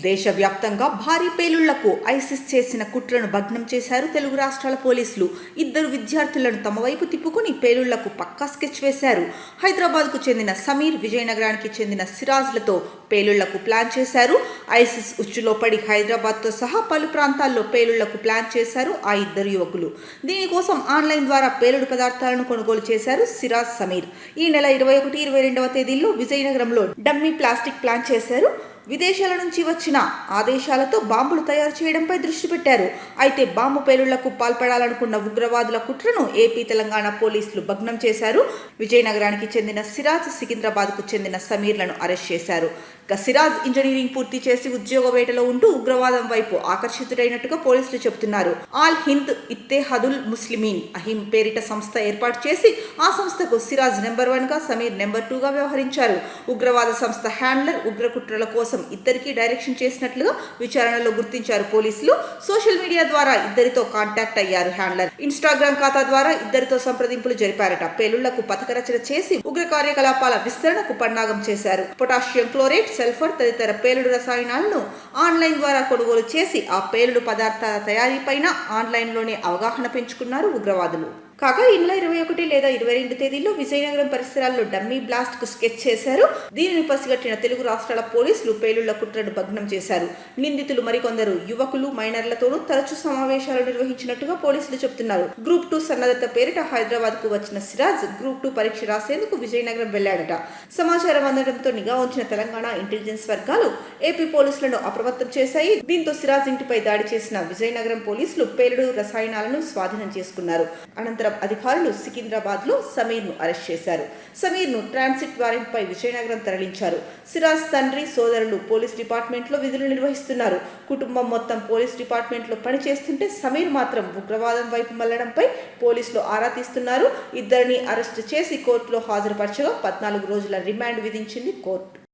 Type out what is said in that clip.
దేశవ్యాప్తంగా భారీ పేలుళ్లకు ఐసిస్ చేసిన కుట్రను భగ్నం చేశారు తెలుగు రాష్ట్రాల పోలీసులు. ఇద్దరు విద్యార్థులను తమ వైపు తిప్పుకుని పేలుళ్లకు పక్కా స్కెచ్ వేశారు. హైదరాబాద్కు చెందిన సమీర్, విజయనగరానికి చెందిన సిరాజ్లతో పేలుళ్లకు ప్లాన్ చేశారు. ఐసిస్ ఉచ్చులో పడి హైదరాబాద్తో సహా పలు ప్రాంతాల్లో పేలుళ్లకు ప్లాన్ చేశారు ఆ ఇద్దరు యువకులు. దీనికోసం ఆన్లైన్ ద్వారా పేలుడు పదార్థాలను కొనుగోలు చేశారు సిరాజ్, సమీర్. ఈ నెల 21, 22వ తేదీల్లో విజయనగరంలో డమ్మీ ప్లాస్టిక్ ప్లాన్ చేశారు. విదేశాల నుంచి వచ్చిన ఆదేశాలతో బాంబులు తయారు చేయడంపై దృష్టి పెట్టారు. అయితే బాంబు పేలుళ్లకు పాల్పడాలనుకున్న ఉగ్రవాదుల కుట్రను ఏపీ, తెలంగాణ పోలీసులు భగ్నం చేశారు. విజయనగరానికి చెందిన సిరాజ్, సికింద్రాబాద్కు చెందిన సమీర్లను అరెస్ట్ చేశారు. సిరాజ్ ఇంజనీరింగ్ పూర్తి చేసి ఉద్యోగ వేటలో ఉంటూ ఉగ్రవాదం వైపు ఆకర్షితుడైనట్టుగా పోలీసులు చెబుతున్నారు. ఆల్ హింద్ ఇత్తెహాదుల్ ముస్లిమీన్ అహిం పేరిట సంస్థ ఏర్పాటు చేసి ఆ సంస్థకు సిరాజ్ నెంబర్ 1గా, సమీర్ నెంబర్ 2గా వ్యవహరించారు. ఉగ్రవాద సంస్థ హ్యాండ్లర్ ఉగ్రకుట్రల కోసం ఇద్దరికి డైరెక్షన్ చేసినట్లుగా విచారణలో గుర్తించారు పోలీసులు. సోషల్ మీడియా ద్వారా ఇద్దరితో కాంటాక్ట్ అయ్యారు హ్యాండ్లర్. ఇన్స్టాగ్రామ్ ఖాతా ద్వారా ఇద్దరితో సంప్రదింపులు జరిపారట. పేలుళ్లకు పథకరచన చేసి ఉగ్ర కార్యకలాపాల విస్తరణకు పన్నాగం చేశారు. పొటాషియం క్లోరైడ్, సల్ఫర్ తదితర పేలుడు రసాయనాలను ఆన్లైన్ ద్వారా కొనుగోలు చేసి ఆ పేలుడు పదార్థాల తయారీపైన ఆన్లైన్లోనే అవగాహన పెంచుకున్నారు ఉగ్రవాదులు. కాగా ఈ నెల 21 లేదా 22 తేదీల్లో విజయనగరం పరిసరాల్లో డమ్మీ బ్లాస్ట్ కు స్కెచ్ చేశారు. దీనిని పసిగట్టిన తెలుగు రాష్ట్రాల పోలీసులు పేలుళ్ల కుట్రను భగ్నం చేశారు. నిందితులు మరికొందరు యువకులు, మైనర్లతోనూ తరచూ సమావేశాలు నిర్వహించినట్టుగా పోలీసులు చెబుతున్నారు. గ్రూప్ 2 సన్నద్ధత పేరిట హైదరాబాద్ కు వచ్చిన సిరాజ్ గ్రూప్ 2 పరీక్ష రాసేందుకు విజయనగరం వెళ్లాడట. సమాచారం అందడంతో నిఘా ఉంచిన తెలంగాణ ఇంటెలిజెన్స్ వర్గాలు ఏపీ పోలీసులను అప్రమత్తం చేశాయి. దీంతో సిరాజ్ ఇంటిపై దాడి చేసిన విజయనగరం పోలీసులు పేలుడు రసాయనాలను స్వాధీనం చేసుకున్నారు. అనంతరం అధికారులు సికింద్రాబాద్ లో సమీర్ ను అరెస్ట్ చేశారు. సమీర్ ను ట్రాన్సిట్ వారెంట్ పై విజయనగరం తరలించారు. సిరాజ్ తండ్రి, సోదరులు పోలీస్ డిపార్ట్మెంట్ లో విధులు నిర్వహిస్తున్నారు. కుటుంబం మొత్తం పోలీస్ డిపార్ట్మెంట్ లో పనిచేస్తుంటే సమీర్ మాత్రం ఉగ్రవాదం వైపు మళ్లడంపై పోలీసులు ఆరా తీస్తున్నారు. ఇద్దరిని అరెస్ట్ చేసి కోర్టులో హాజరుపరచగా 14 రోజుల రిమాండ్ విధించింది కోర్టు.